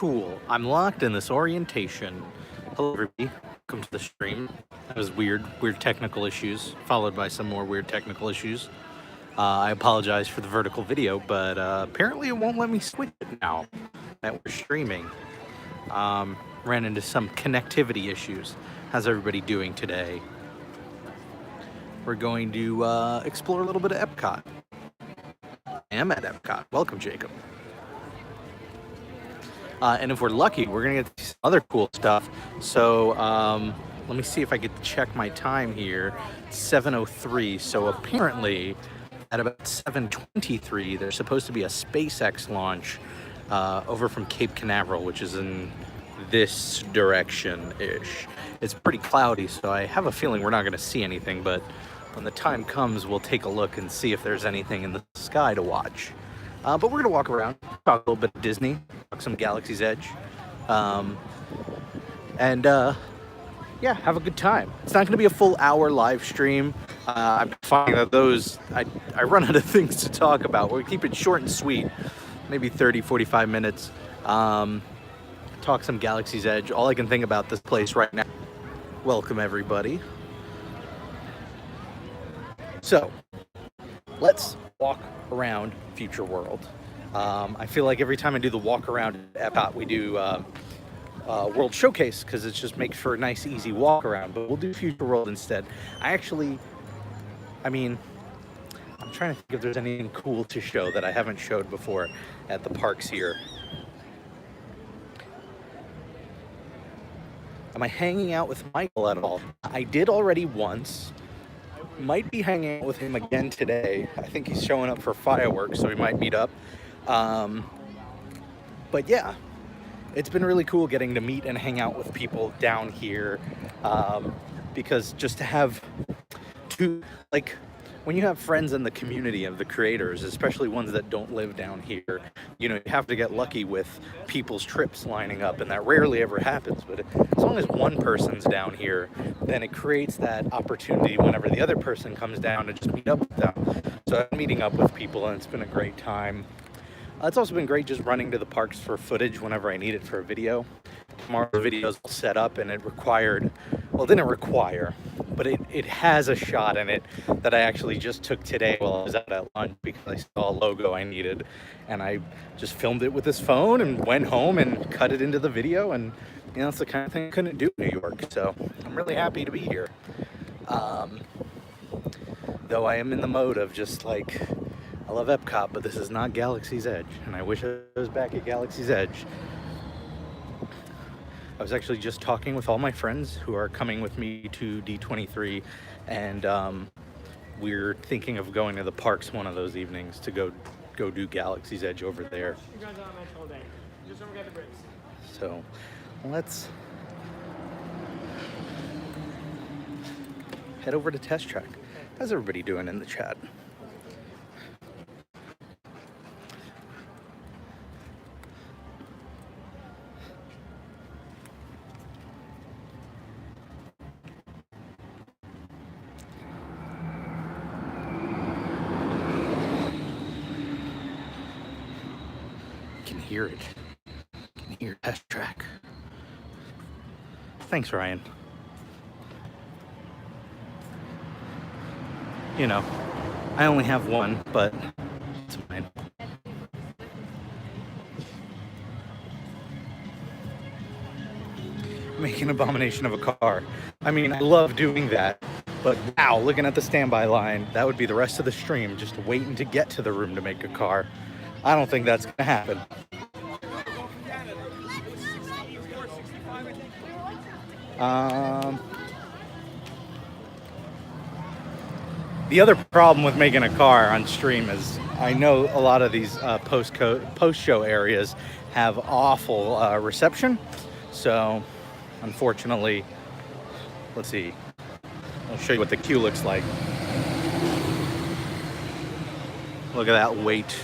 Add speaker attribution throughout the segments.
Speaker 1: Cool. I'm locked in this orientation. Hello, everybody. Welcome to the stream. That was weird technical issues, followed by some more weird technical issues. I apologize for the vertical video, but apparently it won't let me switch it now that we're streaming. Ran into some connectivity issues. How's everybody doing today? We're going to explore a little bit of Epcot. I am at Epcot. Welcome, Jacob. And if we're lucky, we're gonna get some other cool stuff. So let me see if I could check my time here. It's 7:03. So apparently, at about 7:23, there's supposed to be a SpaceX launch over from Cape Canaveral, which is in this direction-ish. It's pretty cloudy, so I have a feeling we're not gonna see anything. But when the time comes, we'll take a look and see if there's anything in the sky to watch. But we're gonna walk around, talk a little bit of Disney, talk some Galaxy's Edge, and yeah, have a good time. It's not gonna be a full hour live stream. I'm finding that those, I run out of things to talk about. We'll keep it short and sweet, maybe 30, 45 minutes. Talk some Galaxy's Edge. All I can think about this place right now. Welcome, everybody. So, let's walk around Future World. I feel like every time I do the walk around at Epcot, we do World Showcase because it just makes for a nice, easy walk around. But we'll do Future World instead. I'm trying to think if there's anything cool to show that I haven't showed before at the parks here. Am I hanging out with Michael at all? I did already once. Might be hanging out with him again today. I think he's showing up for fireworks, so we might meet up. But yeah, it's been really cool getting to meet and hang out with people down here, because just to have when you have friends in the community of the creators, especially ones that don't live down here, you have to get lucky with people's trips lining up, and that rarely ever happens. But as long as one person's down here, then it creates that opportunity whenever the other person comes down to just meet up with them. So I'm meeting up with people, and it's been a great time. It's also been great just running to the parks for footage whenever I need it for a video. Tomorrow's video is all set up, and it didn't require, but it has a shot in it that I actually just took today while I was out at lunch because I saw a logo I needed, and I just filmed it with this phone and went home and cut it into the video, and it's the kind of thing I couldn't do in New York, so I'm really happy to be here. Though I am in the mode of just I love Epcot, but this is not Galaxy's Edge, and I wish I was back at Galaxy's Edge. I was actually just talking with all my friends who are coming with me to D23, and we're thinking of going to the parks one of those evenings to go do Galaxy's Edge over there. So let's head over to Test Track. How's everybody doing in the chat? Hear it. Can hear Test Track. Thanks, Ryan. I only have one, but it's mine. Make an abomination of a car. I love doing that, but wow, looking at the standby line, that would be the rest of the stream, just waiting to get to the room to make a car. I don't think that's gonna happen. The other problem with making a car on stream is I know a lot of these post-show areas have awful reception. So, unfortunately, let's see. I'll show you what the queue looks like. Look at that wait.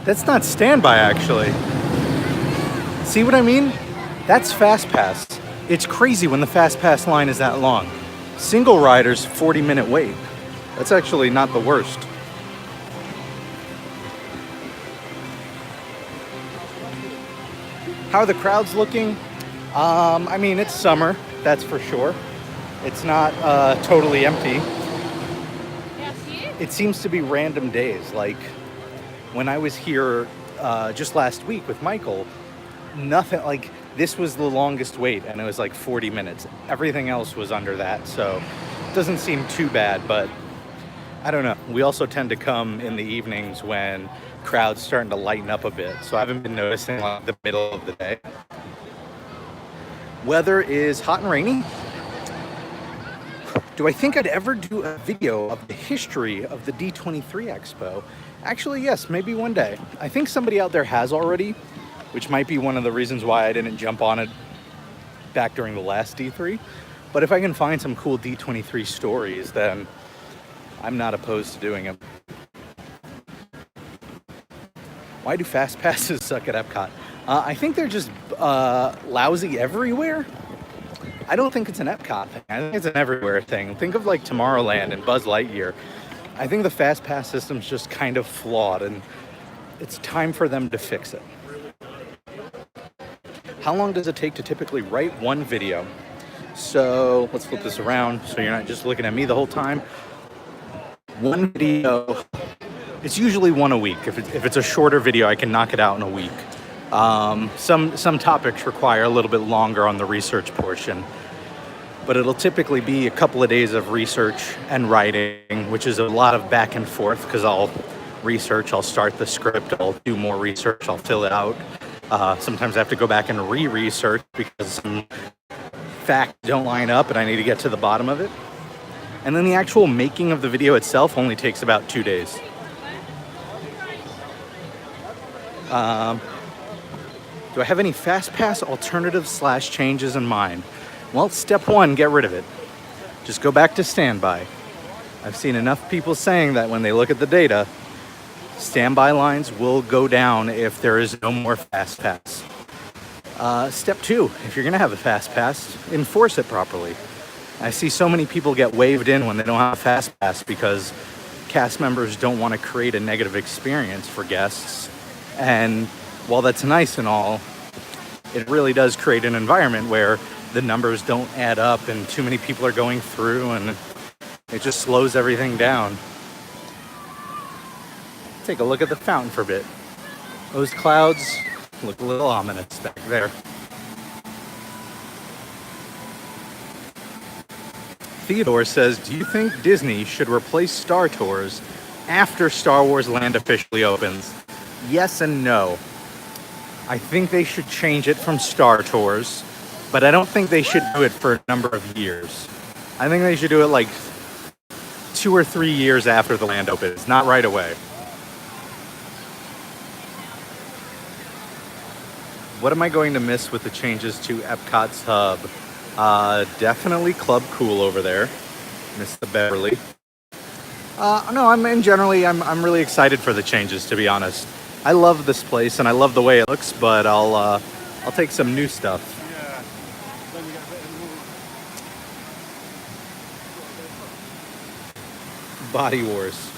Speaker 1: That's not standby, actually. See what I mean? That's Fast Pass. It's crazy when the Fast Pass line is that long. Single riders, 40-minute wait. That's actually not the worst. How are the crowds looking? I mean, it's summer, that's for sure. It's not totally empty. It seems to be random days. Like when I was here just last week with Michael, nothing, like this was the longest wait and it was like 40 minutes. Everything else was under that, so it doesn't seem too bad, but I don't know. We also tend to come in the evenings when crowds starting to lighten up a bit, so I haven't been noticing like the middle of the day. Weather is hot and rainy. Do I think I'd ever do a video of the history of the D23 Expo? Actually, yes, maybe one day. I think somebody out there has already, which might be one of the reasons why I didn't jump on it back during the last D3. But if I can find some cool D23 stories, then I'm not opposed to doing them. Why do fast passes suck at Epcot? I think they're just lousy everywhere. I don't think it's an Epcot thing. I think it's an everywhere thing. Think of like Tomorrowland and Buzz Lightyear. I think the fast pass system's just kind of flawed, and it's time for them to fix it. How long does it take to typically write one video? So let's flip this around so you're not just looking at me the whole time. One video, it's usually one a week. If it's a shorter video, I can knock it out in a week. Some topics require a little bit longer on the research portion, but it'll typically be a couple of days of research and writing, which is a lot of back and forth because I'll research, I'll start the script, I'll do more research, I'll fill it out. Sometimes I have to go back and re-research because some facts don't line up and I need to get to the bottom of it. And then the actual making of the video itself only takes about 2 days. Do I have any FastPass alternatives / changes in mind? Well, step one, get rid of it. Just go back to standby. I've seen enough people saying that when they look at the data, standby lines will go down if there is no more FastPass. Step two, if you're gonna have a FastPass, enforce it properly. I see so many people get waved in when they don't have a FastPass because cast members don't want to create a negative experience for guests. And while that's nice and all, it really does create an environment where the numbers don't add up and too many people are going through and it just slows everything down. Take a look at the fountain for a bit. Those clouds look a little ominous back there. Theodore says, do you think Disney should replace Star Tours after Star Wars Land officially opens? Yes and no. I think they should change it from Star Tours, but I don't think they should do it for a number of years. I think they should do it like 2 or 3 years after the land opens, not right away. What am I going to miss with the changes to Epcot's hub? Definitely Club Cool over there. Miss the Beverly. No, I'm really excited for the changes, to be honest. I love this place and I love the way it looks, but I'll take some new stuff. Body Wars.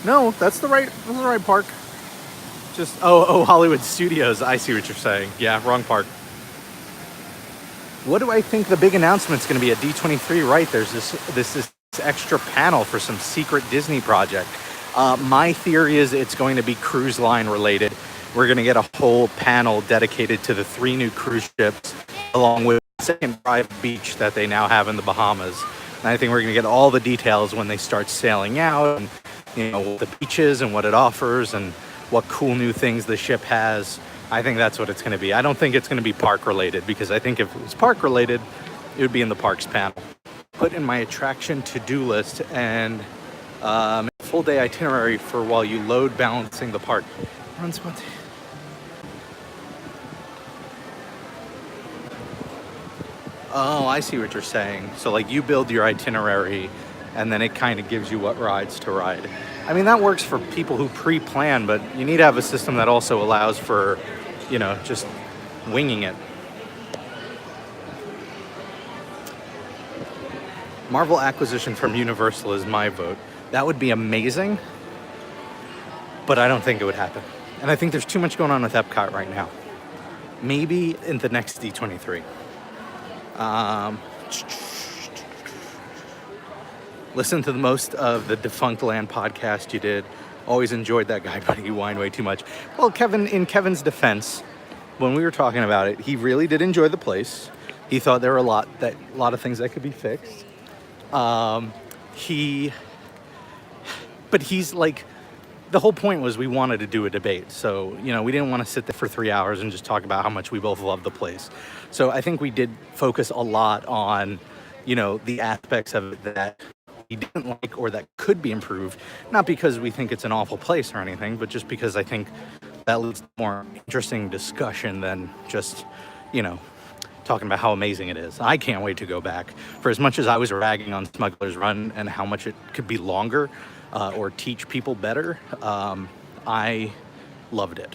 Speaker 1: No, that's the right park. Just Hollywood Studios. I see what you're saying. Yeah, wrong park. What do I think the big announcement's going to be at D23? Right, there's this extra panel for some secret Disney project. My theory is it's going to be cruise line related. We're going to get a whole panel dedicated to the 3 new cruise ships, along with the second private beach that they now have in the Bahamas. And I think we're going to get all the details when they start sailing out, and what the beach is and what it offers and what cool new things the ship has. I think that's what it's going to be. I don't think it's going to be park related, because I think if it was park related, it would be in the parks panel. Put in my attraction to-do list and full day itinerary for while you load balancing the park. Oh, I see what you're saying. So like you build your itinerary and then it kind of gives you what rides to ride. I mean, that works for people who pre-plan, but you need to have a system that also allows for, just winging it. Marvel acquisition from Universal is my vote. That would be amazing, but I don't think it would happen. And I think there's too much going on with Epcot right now. Maybe in the next D23. Listen to the most of the Defunct Land podcast you did. Always enjoyed that guy, but he whined way too much. Well, Kevin, in Kevin's defense, when we were talking about it, he really did enjoy the place. He thought there were a lot of things that could be fixed. But he's like, the whole point was we wanted to do a debate. So, you know, we didn't want to sit there for 3 hours and just talk about how much we both love the place. So I think we did focus a lot on, you know, the aspects of it that we didn't like or that could be improved. Not because we think it's an awful place or anything, but just because I think that leads to more interesting discussion than just, you know, talking about how amazing it is. I can't wait to go back. For as much as I was ragging on Smuggler's Run and how much it could be longer or teach people better, I loved it.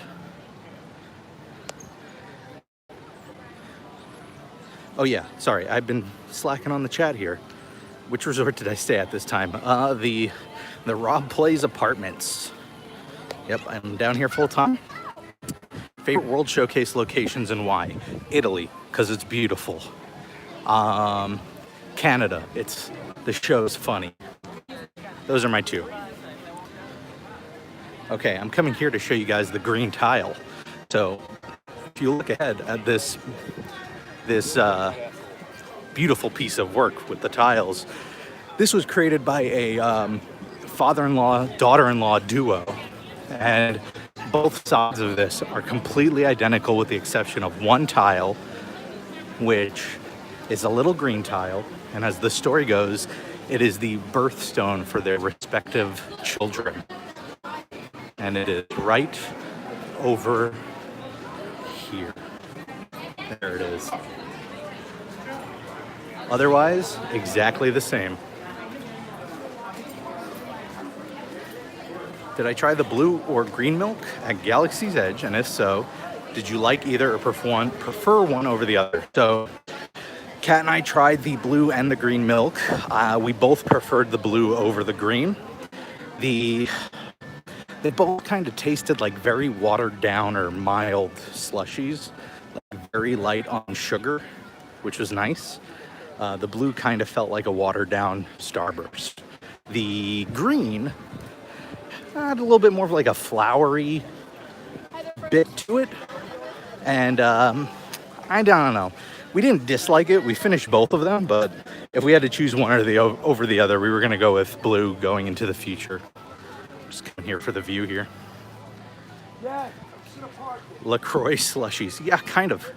Speaker 1: Oh yeah, sorry, I've been slacking on the chat here. Which resort did I stay at this time? The Rob Plays Apartments. Yep, I'm down here full time. Favorite World Showcase locations and why? Italy, because it's beautiful. Canada, the show's funny. Those are my two. Okay, I'm coming here to show you guys the green tile. So if you look ahead at this beautiful piece of work with the tiles, this was created by a father-in-law, daughter-in-law duo. And both sides of this are completely identical with the exception of one tile, which is a little green tile. And as the story goes, it is the birthstone for their respective children. And it is right over here. There it is. Otherwise, exactly the same. Did I try the blue or green milk at Galaxy's Edge? And if so, did you like either or prefer one over the other? So, Kat and I tried the blue and the green milk. We both preferred the blue over the green. They both kind of tasted like very watered down or mild slushies, like very light on sugar, which was nice. The blue kind of felt like a watered down Starburst. The green had a little bit more of like a flowery bit to it. And I don't know. We didn't dislike it. We finished both of them, but if we had to choose one or over the other, we were going to go with blue going into the future. Just coming here for the view here. LaCroix slushies. Yeah, kind of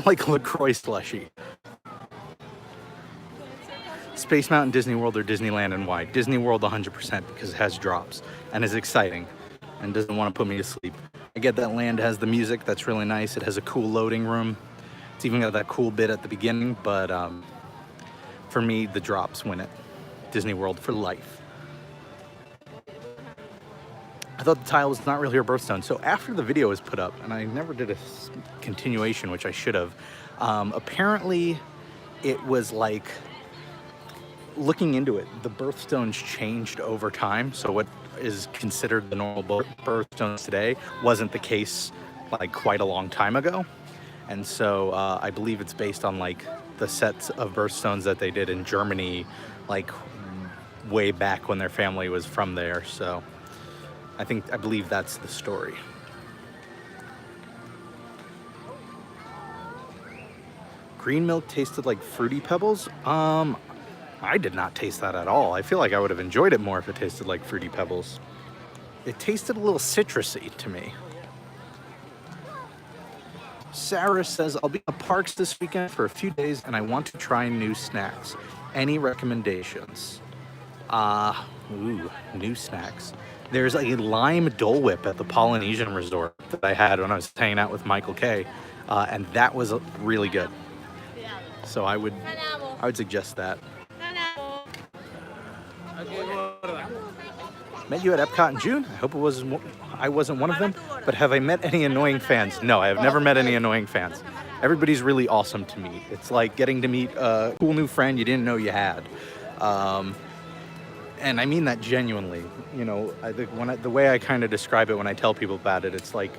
Speaker 1: like LaCroix slushie. Space Mountain, Disney World, or Disneyland, and why? Disney World 100% because it has drops and is exciting and doesn't want to put me to sleep. I get that land has the music, that's really nice. It has a cool loading room. It's even got that cool bit at the beginning, but for me, the drops win it. Disney World for life. I thought the tile was not really her birthstone. So after the video was put up, and I never did a continuation, which I should have, apparently it was like, looking into it, the birthstones changed over time. So what is considered the normal birthstones today wasn't the case like quite a long time ago. And so I believe it's based on like the sets of birthstones that they did in Germany, like way back when their family was from there. So I believe that's the story. Green milk tasted like Fruity Pebbles. I did not taste that at all. I feel like I would have enjoyed it more if it tasted like Fruity Pebbles. It tasted a little citrusy to me. Sarah says, I'll be in the parks this weekend for a few days and I want to try new snacks. Any recommendations? New snacks. There's a lime Dole Whip at the Polynesian Resort that I had when I was hanging out with Michael K. And that was really good. So I would suggest that. Met you at Epcot in June. I hope I wasn't one of them. But have I met any annoying fans? No, I have never met any annoying fans. Everybody's really awesome to meet. It's like getting to meet a cool new friend you didn't know you had. And I mean that genuinely. You know, the way I kind of describe it when I tell people about it, it's like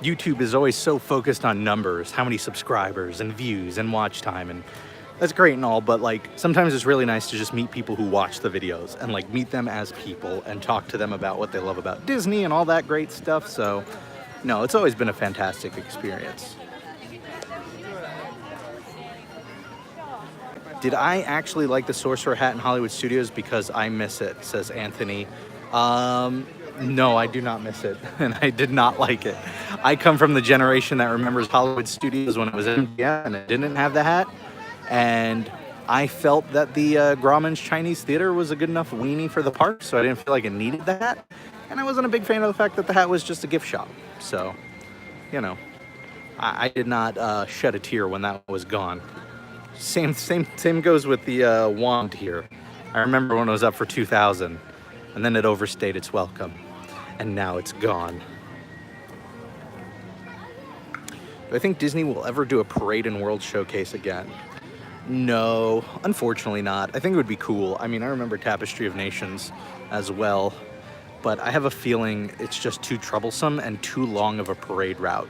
Speaker 1: YouTube is always so focused on numbers, how many subscribers and views and watch time, and that's great and all, but like sometimes it's really nice to just meet people who watch the videos and like meet them as people and talk to them about what they love about Disney and all that great stuff. So no, it's always been a fantastic experience. Did I actually like the Sorcerer hat in Hollywood Studios? Because I miss it, says Anthony. No, I do not miss it, and I did not like it. I come from the generation that remembers Hollywood Studios when it was MGM and it didn't have the hat, and I felt that the Grauman's Chinese Theater was a good enough weenie for the park, so I didn't feel like it needed the hat, and I wasn't a big fan of the fact that the hat was just a gift shop. So, you know, I did not shed a tear when that was gone. Same goes with the wand here. I remember when it was up for 2,000, and then it overstayed its welcome, and now it's gone. Do I think Disney will ever do a Parade and World Showcase again? No, unfortunately not. I think it would be cool. I mean, I remember Tapestry of Nations as well, but I have a feeling it's just too troublesome and too long of a parade route,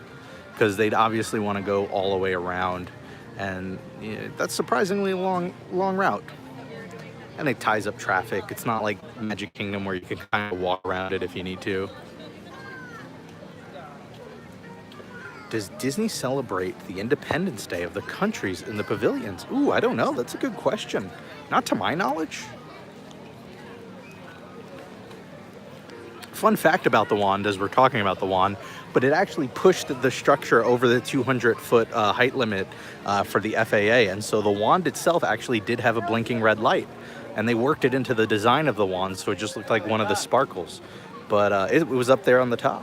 Speaker 1: because they'd obviously want to go all the way around, and yeah, that's surprisingly long route. And it ties up traffic. It's not like Magic Kingdom where you can kind of walk around it if you need to. Does Disney celebrate the Independence Day of the countries in the pavilions? Ooh, I don't know. That's a good question. Not to my knowledge. Fun fact about the wand, as we're talking about the wand, but it actually pushed the structure over the 200-foot height limit for the FAA, and so the wand itself actually did have a blinking red light, and they worked it into the design of the wand, so it just looked like one of the sparkles, but it was up there on the top.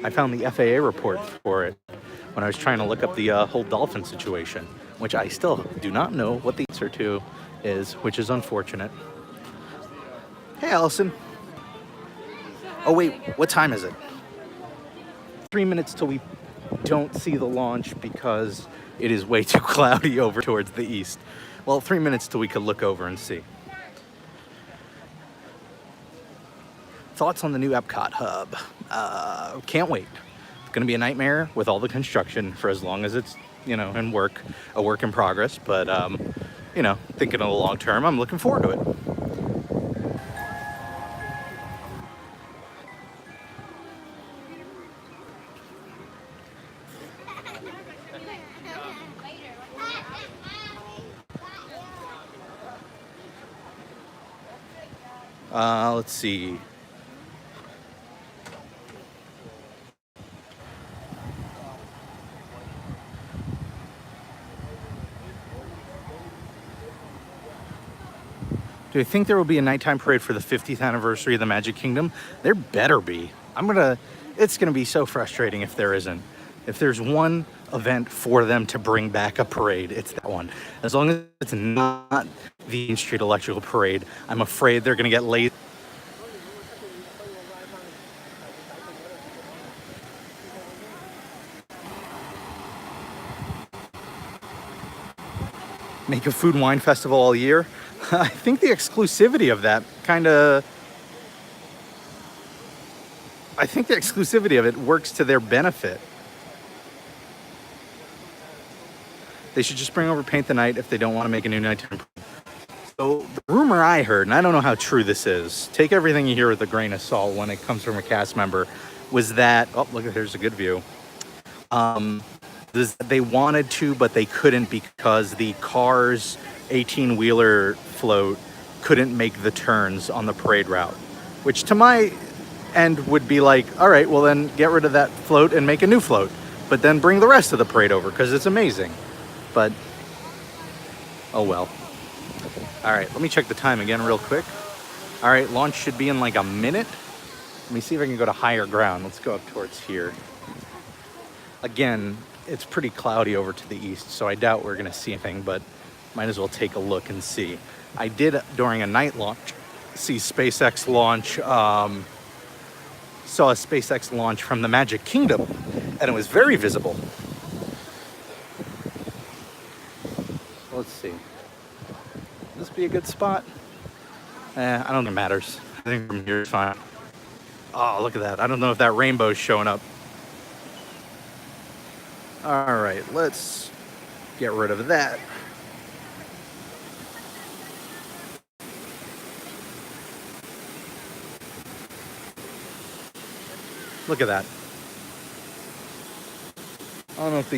Speaker 1: I found the FAA report for it when I was trying to look up the whole dolphin situation, which I still do not know what the answer to is, which is unfortunate. Hey, Allison. Oh wait, what time is it? 3 minutes till we don't see the launch because it is way too cloudy over towards the east. Well, 3 minutes till we could look over and see. Thoughts on the new Epcot hub? Can't wait. It's gonna be a nightmare with all the construction for as long as it's, you know, a work in progress, but you know, thinking of the long term, I'm looking forward to it. Let's see. Do you think there will be a nighttime parade for the 50th anniversary of the Magic Kingdom? There better be. It's gonna be so frustrating if there isn't. If there's one event for them to bring back a parade, it's that one. As long as it's not the Main Street Electrical Parade, I'm afraid they're gonna get lazy. Make a food and wine festival all year. I think the exclusivity of that I think the exclusivity of it works to their benefit. They should just bring over Paint the Night if they don't want to make a new nighttime. So the rumor I heard, and I don't know how true this is, take everything you hear with a grain of salt when it comes from a cast member, was that, oh look, there's a good view. They wanted to, but they couldn't because the Cars 18-wheeler float couldn't make the turns on the parade route, which to my end would be like, all right, well then get rid of that float and make a new float, but then bring the rest of the parade over because it's amazing. But oh well. All right, let me check the time again real quick. All right, launch should be in like a minute. Let me see if I can go to higher ground. Let's go up towards here. Again, it's pretty cloudy over to the east, so I doubt we're gonna see anything, but might as well take a look and see. I did, during a night launch, see SpaceX launch, saw a SpaceX launch from the Magic Kingdom, and it was very visible. Let's see. This be a good spot? I don't think it matters. I think from here is fine. Oh, look at that. I don't know if that rainbow's showing up. All right, let's get rid of that. Look at that. I don't know if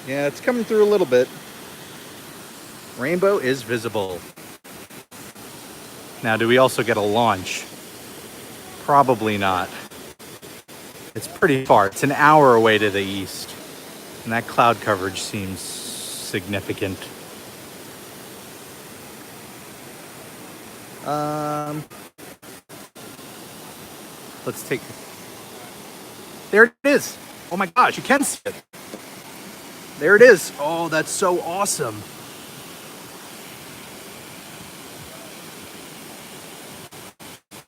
Speaker 1: yeah, it's coming through a little bit. Rainbow is visible. Now, do we also get a launch? Probably not. It's pretty far. It's an hour away to the east. And that cloud coverage seems significant. Let's take... There it is. Oh my gosh, you can see it. There it is. Oh, that's so awesome.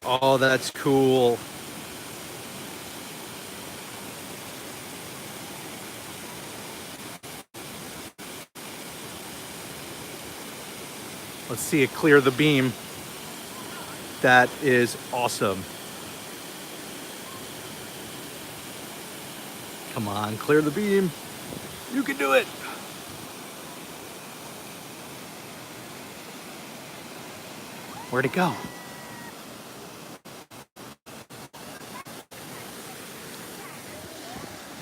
Speaker 1: Oh, that's cool. Let's see it clear the beam. That is awesome. Come on, clear the beam. You can do it. Where'd it go?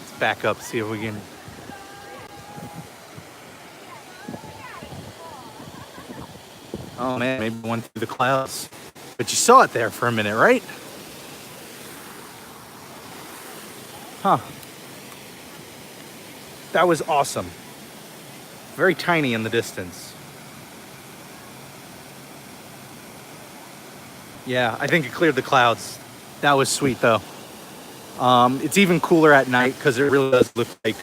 Speaker 1: Let's back up, see if we can. Oh man, maybe it went through the clouds. But you saw it there for a minute, right? Huh. That was awesome. Very tiny in the distance. Yeah, I think it cleared the clouds. That was sweet though. It's even cooler at night because it really does look like,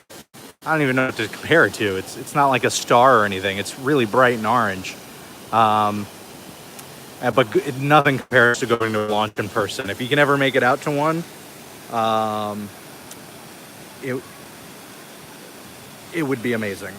Speaker 1: I don't even know what to compare it to. It's not like a star or anything. It's really bright and orange. But nothing compares to going to a launch in person. If you can ever make it out to one, it would be amazing.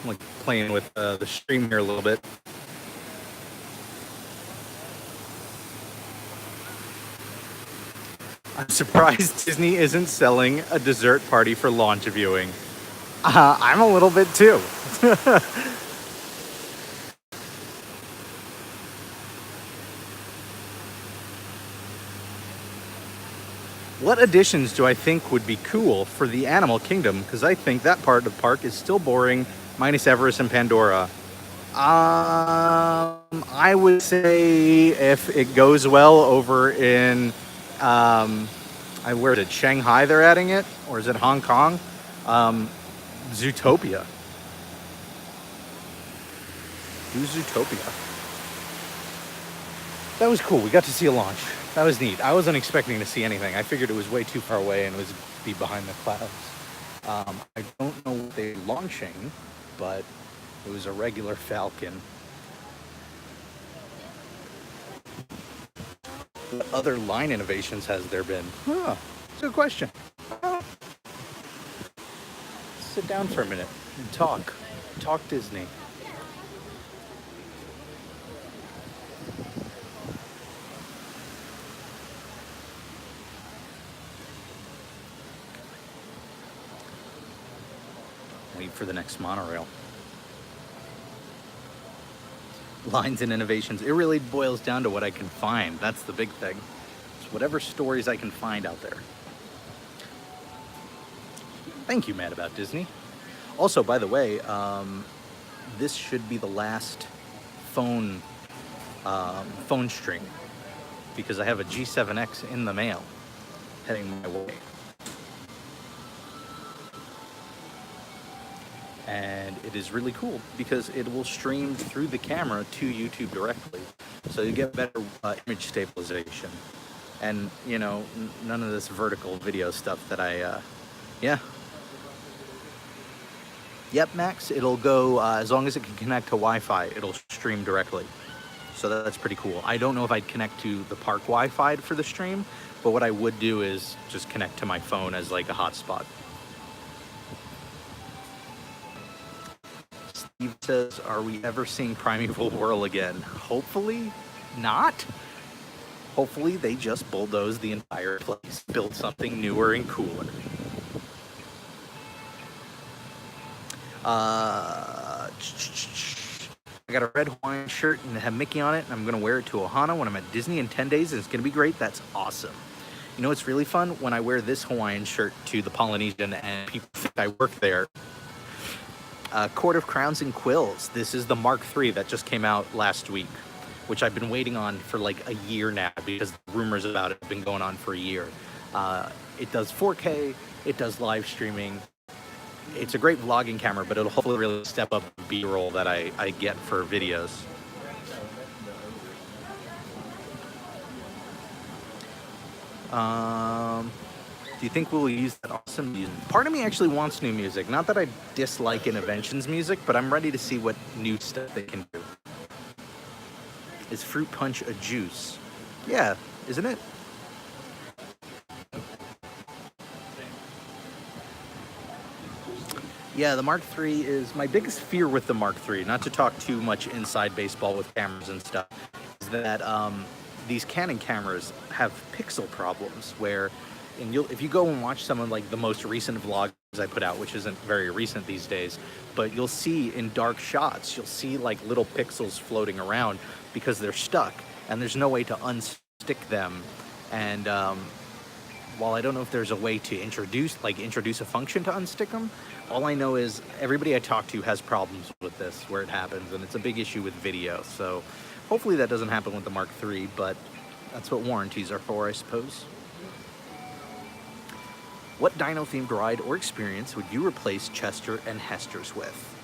Speaker 1: I'm like playing with the stream here a little bit. I'm surprised Disney isn't selling a dessert party for launch viewing. I'm a little bit too. What additions do I think would be cool for the Animal Kingdom? Because I think that part of the park is still boring, minus Everest and Pandora. I would say if it goes well over in, where is it? Shanghai they're adding it? Or is it Hong Kong? Zootopia. Do Zootopia. That was cool. We got to see a launch. That was neat. I wasn't expecting to see anything. I figured it was way too far away and it was be behind the clouds. I don't know what they're launching, but it was a regular Falcon. What other line innovations has there been? Huh, it's a good question. Sit down for a minute and talk. Talk Disney. Wait for the next monorail. Lines and innovations. It really boils down to what I can find. That's the big thing. It's whatever stories I can find out there. Thank you, Mad About Disney. Also, by the way, this should be the last phone stream because I have a G7X in the mail heading my way. And it is really cool because it will stream through the camera to YouTube directly. So you get better image stabilization. And, you know, none of this vertical video stuff that yeah. Yep, Max, it'll go, as long as it can connect to Wi-Fi, it'll stream directly. So that's pretty cool. I don't know if I'd connect to the park Wi-Fi for the stream, but what I would do is just connect to my phone as like a hotspot. Steve says, are we ever seeing Primeval Whirl again? Hopefully not. Hopefully they just bulldoze the entire place, build something newer and cooler. I got a red Hawaiian shirt and it had Mickey on it, and I'm going to wear it to Ohana when I'm at Disney in 10 days, and it's going to be great. That's awesome. You know, it's really fun when I wear this Hawaiian shirt to the Polynesian and people think I work there. Court of Crowns and Quills. This is the Mark III that just came out last week, which I've been waiting on for like a year now because the rumors about it have been going on for a year. It does 4K, it does live streaming. It's a great vlogging camera, but it'll hopefully really step up the B-roll that I get for videos. Do you think we'll use that awesome music? Part of me actually wants new music. Not that I dislike Innovention's music, but I'm ready to see what new stuff they can do. Is fruit punch a juice? Yeah, isn't it? Yeah, the Mark III is my biggest fear with the Mark III, not to talk too much inside baseball with cameras and stuff, is that these Canon cameras have pixel problems where, if you go and watch some of like the most recent vlogs I put out, which isn't very recent these days, but you'll see in dark shots, you'll see like little pixels floating around because they're stuck and there's no way to unstick them. And while I don't know if there's a way to introduce a function to unstick them, all I know is everybody I talk to has problems with this where it happens, and it's a big issue with video. So hopefully that doesn't happen with the Mark III, but that's what warranties are for, I suppose. What dino-themed ride or experience would you replace Chester and Hester's with?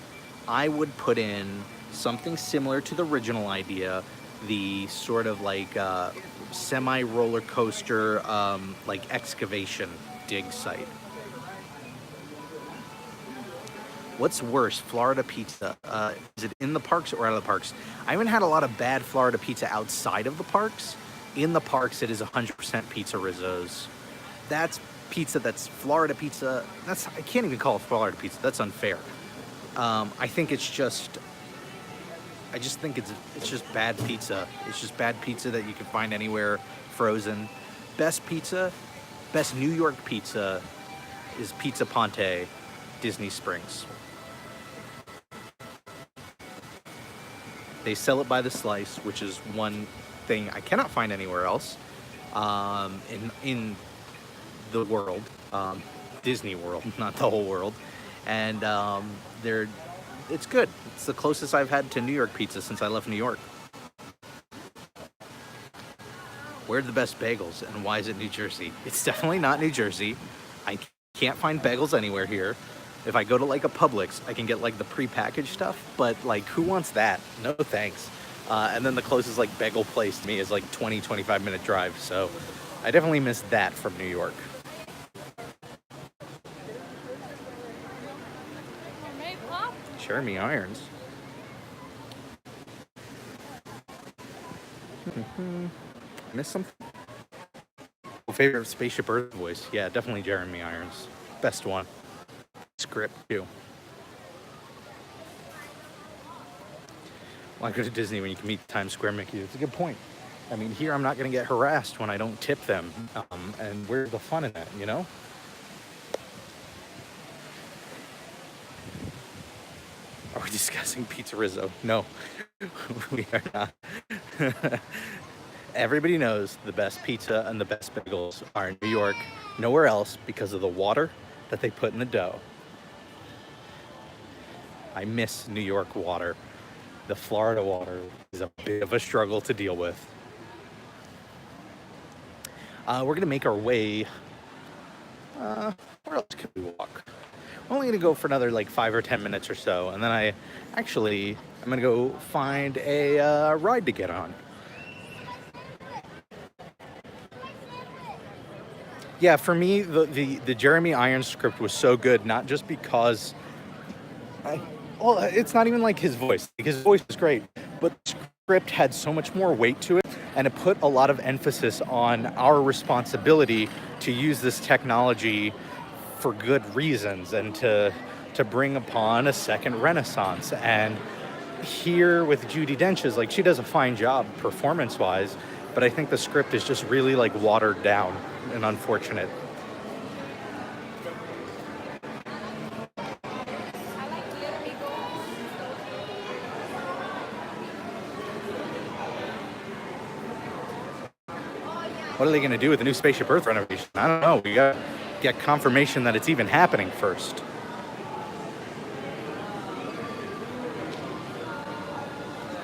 Speaker 1: I would put in something similar to the original idea, the sort of like semi-roller coaster, like excavation dig site. What's worse, Florida pizza? Is it in the parks or out of the parks? I haven't had a lot of bad Florida pizza outside of the parks. In the parks, it is 100% Pizza Rizzo's. That's pizza, that's Florida pizza. I can't even call it Florida pizza. That's unfair. I think it's just, it's just bad pizza. It's just bad pizza that you can find anywhere frozen. Best pizza, best New York pizza is Pizza Ponte, Disney Springs. They sell it by the slice, which is one thing I cannot find anywhere else in the world, Disney World, not the whole world. And it's good. It's the closest I've had to New York pizza since I left New York. Where are the best bagels and why is it New Jersey? It's definitely not New Jersey. I can't find bagels anywhere here. If I go to like a Publix, I can get like the prepackaged stuff, but like who wants that? No thanks. And then the closest like bagel place to me is like 20-25 minute drive. So I definitely miss that from New York. Jeremy Irons. Miss something? Favorite Spaceship Earth voice? Yeah, definitely Jeremy Irons. Best one. Script too. Why go to Disney when you can meet Times Square Mickey? It's a good point. I mean, here I'm not going to get harassed when I don't tip them. And where's the fun in that, you know? Are we discussing Pizza Rizzo? No, we are not. Everybody knows the best pizza and the best bagels are in New York, nowhere else, because of the water that they put in the dough. I miss New York water. The Florida water is a bit of a struggle to deal with. We're going to make our way. Where else can we walk? I'm only going to go for another like 5 or 10 minutes or so. And then I'm going to go find a ride to get on. Yeah, for me, the Jeremy Irons script was so good, not just because Well, it's not even like his voice. Like, his voice was great, but the script had so much more weight to it, and it put a lot of emphasis on our responsibility to use this technology for good reasons and to bring upon a second renaissance. And here with Judi Dench is like, she does a fine job performance-wise, but I think the script is just really like watered down and unfortunate. What are they going to do with the new Spaceship Earth renovation? I don't know. We got to get confirmation that it's even happening first.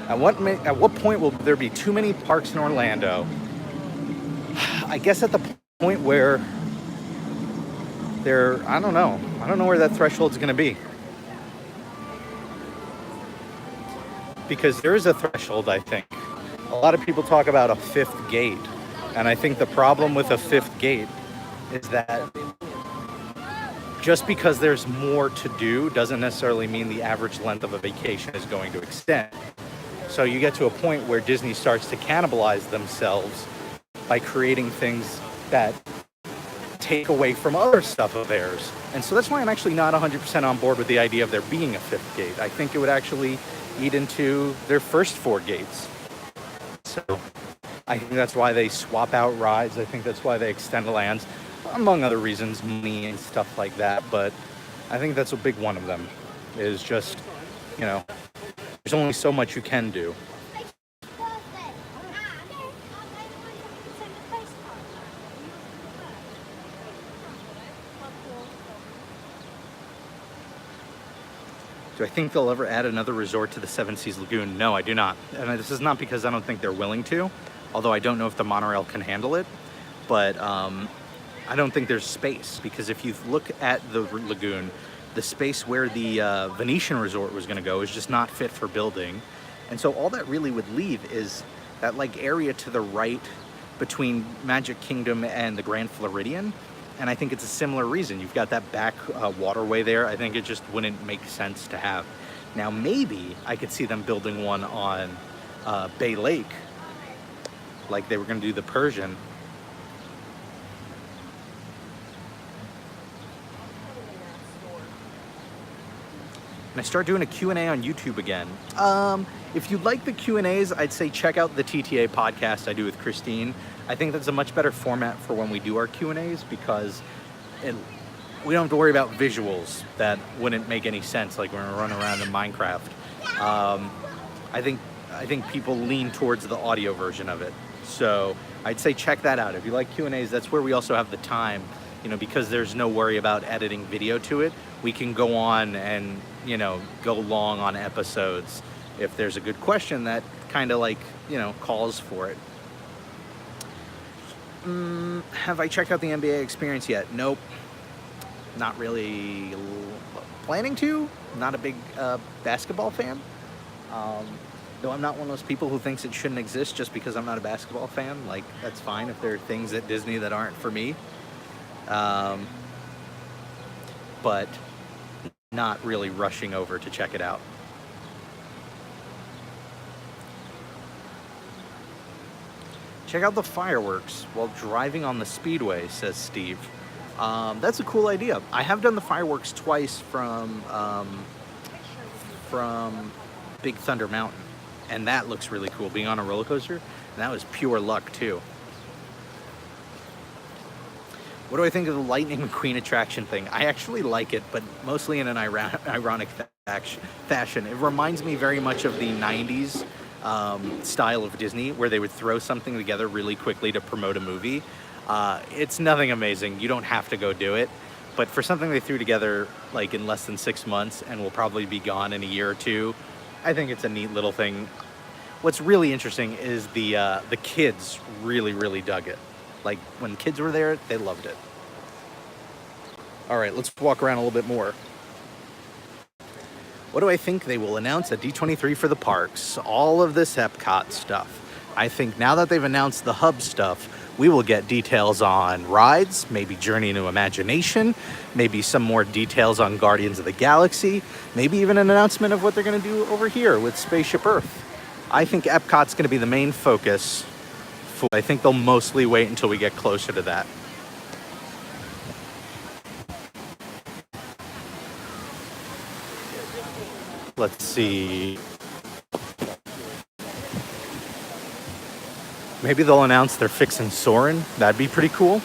Speaker 1: At what point will there be too many parks in Orlando? I guess at the point where I don't know. I don't know where that threshold's going to be. Because there is a threshold, I think. A lot of people talk about a fifth gate. And I think the problem with a fifth gate is that just because there's more to do doesn't necessarily mean the average length of a vacation is going to extend. So you get to a point where Disney starts to cannibalize themselves by creating things that take away from other stuff of theirs. And so that's why I'm actually not 100% on board with the idea of there being a fifth gate. I think it would actually eat into their first 4 gates. So I think that's why they swap out rides. I think that's why they extend lands, among other reasons, money and stuff like that. But I think that's a big one of them, is just, there's only so much you can do. Do I think they'll ever add another resort to the Seven Seas Lagoon? No, I do not. And this is not because I don't think they're willing to, although I don't know if the monorail can handle it. But I don't think there's space, because if you look at the lagoon, the space where the Venetian resort was going to go is just not fit for building. And so all that really would leave is that like area to the right between Magic Kingdom and the Grand Floridian. And I think it's a similar reason. You've got that back waterway there. I think it just wouldn't make sense to have. Now, maybe I could see them building one on Bay Lake, like they were going to do the Persian. And I start doing a Q&A on YouTube again. If you like the Q&As, I'd say check out the TTA podcast I do with Christine. I think that's a much better format for when we do our Q&As, because we don't have to worry about visuals that wouldn't make any sense, like when we're running around in Minecraft. I think people lean towards the audio version of it. So I'd say check that out. If you like Q&As, that's where we also have the time, because there's no worry about editing video to it. We can go on and, go long on episodes if there's a good question that kind of like, calls for it. Have I checked out the NBA experience yet? Nope. Not really planning to. Not a big basketball fan. Though I'm not one of those people who thinks it shouldn't exist just because I'm not a basketball fan. Like, that's fine if there are things at Disney that aren't for me. But not really rushing over to check it out. Check out the fireworks while driving on the Speedway, says Steve. That's a cool idea. I have done the fireworks twice from Big Thunder Mountain, and that looks really cool, being on a roller coaster. And that was pure luck too. What do I think of the Lightning McQueen attraction thing? I actually like it, but mostly in an ironic fashion. It reminds me very much of the 90s style of Disney, where they would throw something together really quickly to promote a movie. It's nothing amazing. You don't have to go do it. But for something they threw together like in less than 6 months and will probably be gone in a year or two, I think it's a neat little thing. What's really interesting is the kids really dug it. Like, when kids were there, they loved it. All right, let's walk around a little bit more. What do I think they will announce at D23 for the parks? All of this Epcot stuff. I think now that they've announced the hub stuff, we will get details on rides, maybe Journey into Imagination, maybe some more details on Guardians of the Galaxy, maybe even an announcement of what they're going to do over here with Spaceship Earth. I think Epcot's going to be the main focus. I think they'll mostly wait until we get closer to that. Let's see. Maybe they'll announce they're fixing Soarin'. That'd be pretty cool.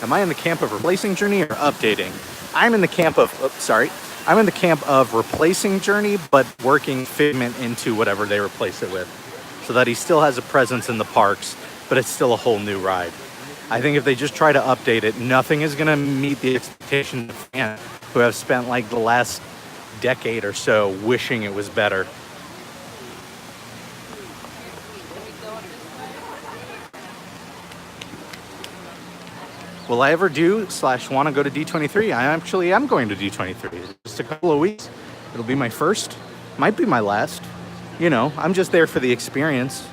Speaker 1: Am I in the camp of replacing Journey or updating? I'm in the camp of, I'm in the camp of replacing Journey, but working Figment into whatever they replace it with, so that he still has a presence in the parks, but it's still a whole new ride. I think if they just try to update it, nothing is gonna meet the expectations of fans who have spent like the last decade or so wishing it was better. Will I ever do / want to go to D23? I actually am going to D23. Just a couple of weeks. It'll be my first. Might be my last. You know, I'm just there for the experience.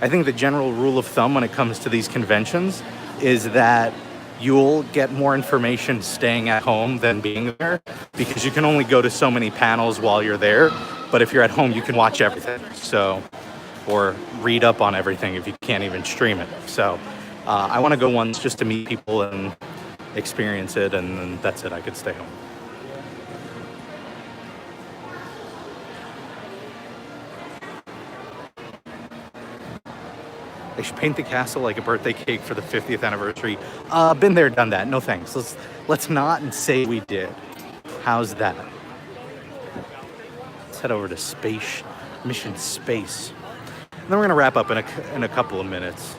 Speaker 1: I think the general rule of thumb when it comes to these conventions is that you'll get more information staying at home than being there, because you can only go to so many panels while you're there. But if you're at home, you can watch everything. So, or read up on everything if you can't even stream it. So I want to go once just to meet people and experience it, and then that's it. I could stay home. They should paint the castle like a birthday cake for the 50th anniversary. Been there, done that. No thanks. Let's not and say we did. How's that? Let's head over to Mission Space. And then we're gonna wrap up in a couple of minutes.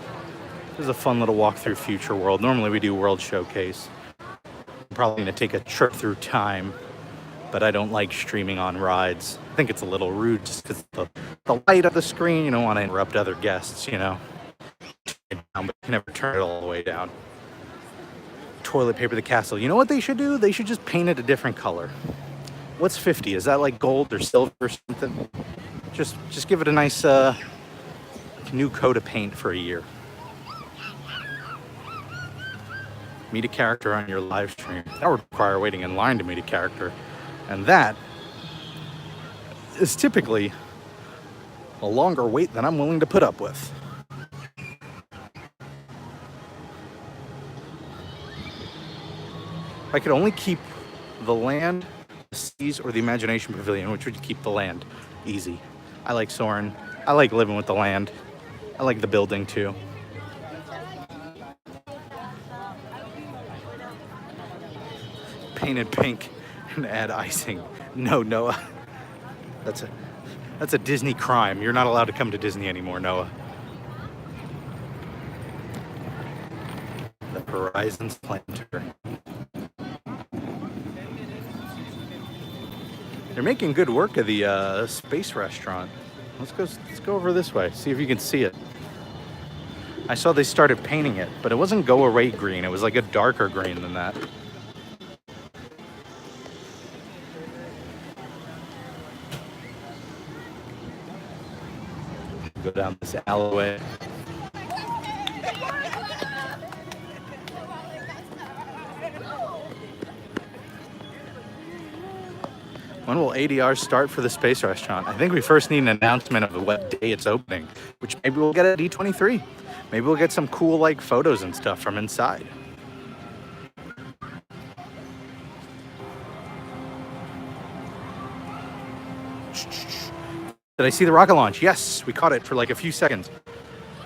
Speaker 1: This is a fun little walk through Future World. Normally we do World Showcase. I'm probably gonna take a trip through time, but I don't like streaming on rides. I think it's a little rude just because the light of the screen, you don't want to interrupt other guests, you know. But you can never turn it all the way down. Toilet paper the castle. You know what they should do? They should just paint it a different color. What's 50? Is that like gold or silver or something? Just give it a nice new coat of paint for a year. Meet a character on your live stream. That would require waiting in line to meet a character. And that is typically a longer wait than I'm willing to put up with. If I could only keep the land, the seas, or the Imagination Pavilion, which would keep the land? Easy. I like Soarin'. I like living with the land. I like the building too. Painted pink and add icing. No, Noah. That's a Disney crime. You're not allowed to come to Disney anymore, Noah. The Horizons planter. They're making good work of the space restaurant. Let's go over this way. See if you can see it. I saw they started painting it, but it wasn't go away green. It was like a darker green than that. Go down this alleyway. When will ADR start for the space restaurant? I think we first need an announcement of what day it's opening, which maybe we'll get at D23. Maybe we'll get some cool like photos and stuff from inside. Did I see the rocket launch? Yes, we caught it for like a few seconds.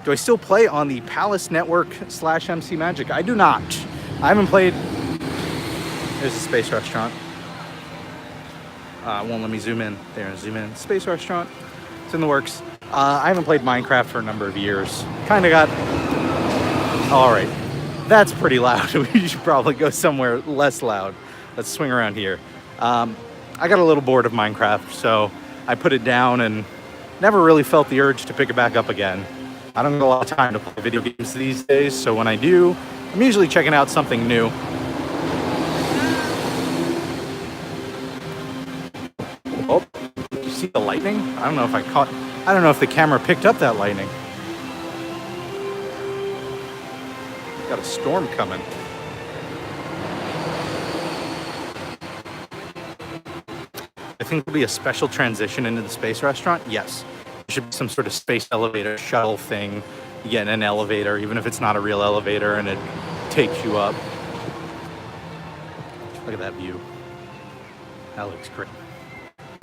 Speaker 1: Do I still play on the Palace Network / MC Magic? I do not. I haven't played. There's a space restaurant. Won't let me zoom in. There, zoom in. Space restaurant. It's in the works. I haven't played Minecraft for a number of years. Kind of got. All right, that's pretty loud. We should probably go somewhere less loud. Let's swing around here. I got a little bored of Minecraft, so I put it down and never really felt the urge to pick it back up again. I don't get a lot of time to play video games these days, so when I do, I'm usually checking out something new. Oh, did you see the lightning? I don't know if the camera picked up that lightning. Got a storm coming. I think there'll be a special transition into the space restaurant. Yes. There should be some sort of space elevator shuttle thing. You get in an elevator, even if it's not a real elevator, and it takes you up. Look at that view. That looks great.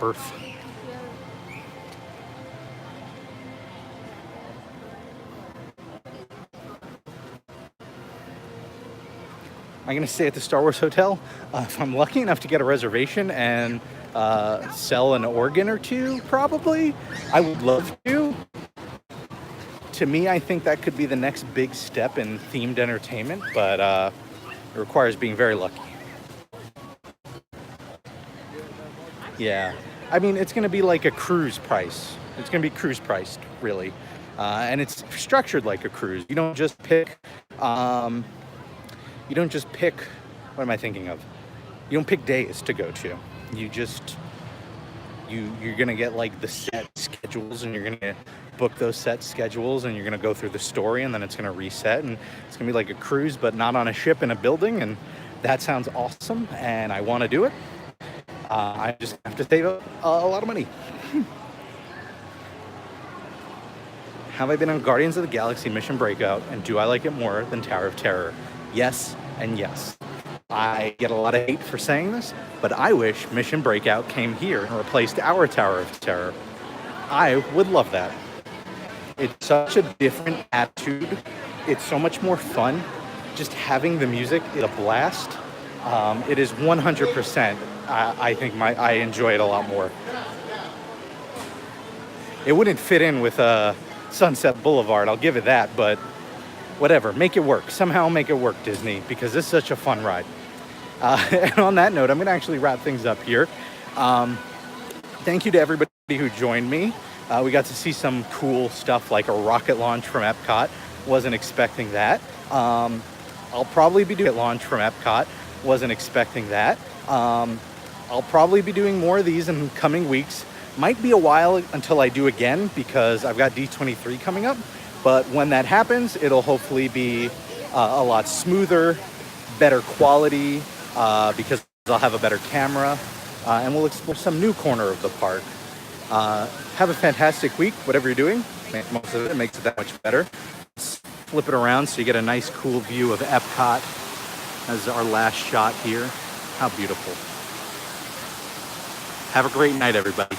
Speaker 1: Earth. I'm going to stay at the Star Wars Hotel. If I'm lucky enough to get a reservation and sell an organ or two, probably, I would love to. To me, I think that could be the next big step in themed entertainment, but it requires being very lucky. Yeah. I mean, it's going to be like a cruise price. It's going to be cruise priced, really. And it's structured like a cruise. You don't just pick... what am I thinking of? You don't pick days to go to. You just, you're gonna get like the set schedules, and you're gonna book those set schedules, and you're gonna go through the story, and then it's gonna reset, and it's gonna be like a cruise, but not on a ship in a building, and that sounds awesome, and I wanna do it. I just have to save a lot of money. Have I been on Guardians of the Galaxy Mission Breakout, and do I like it more than Tower of Terror? Yes and yes. I get a lot of hate for saying this, but I wish Mission Breakout came here and replaced our Tower of Terror. I would love that. It's such a different attitude. It's so much more fun. Just having the music is a blast. It is 100%. I think I enjoy it a lot more. It wouldn't fit in with Sunset Boulevard, I'll give it that, but whatever, make it work. Somehow make it work, Disney, because this is such a fun ride. And on that note, I'm going to actually wrap things up here. Thank you to everybody who joined me. We got to see some cool stuff like a rocket launch from Epcot. Wasn't expecting that. I'll probably be doing a launch from Epcot. Wasn't expecting that. I'll probably be doing more of these in coming weeks. Might be a while until I do again because I've got D23 coming up. But when that happens, it'll hopefully be a lot smoother, better quality, because I'll have a better camera, and we'll explore some new corner of the park. Have a fantastic week, whatever you're doing. Make most of it. It makes it that much better. Let's flip it around so you get a nice, cool view of Epcot as our last shot here. How beautiful. Have a great night, everybody.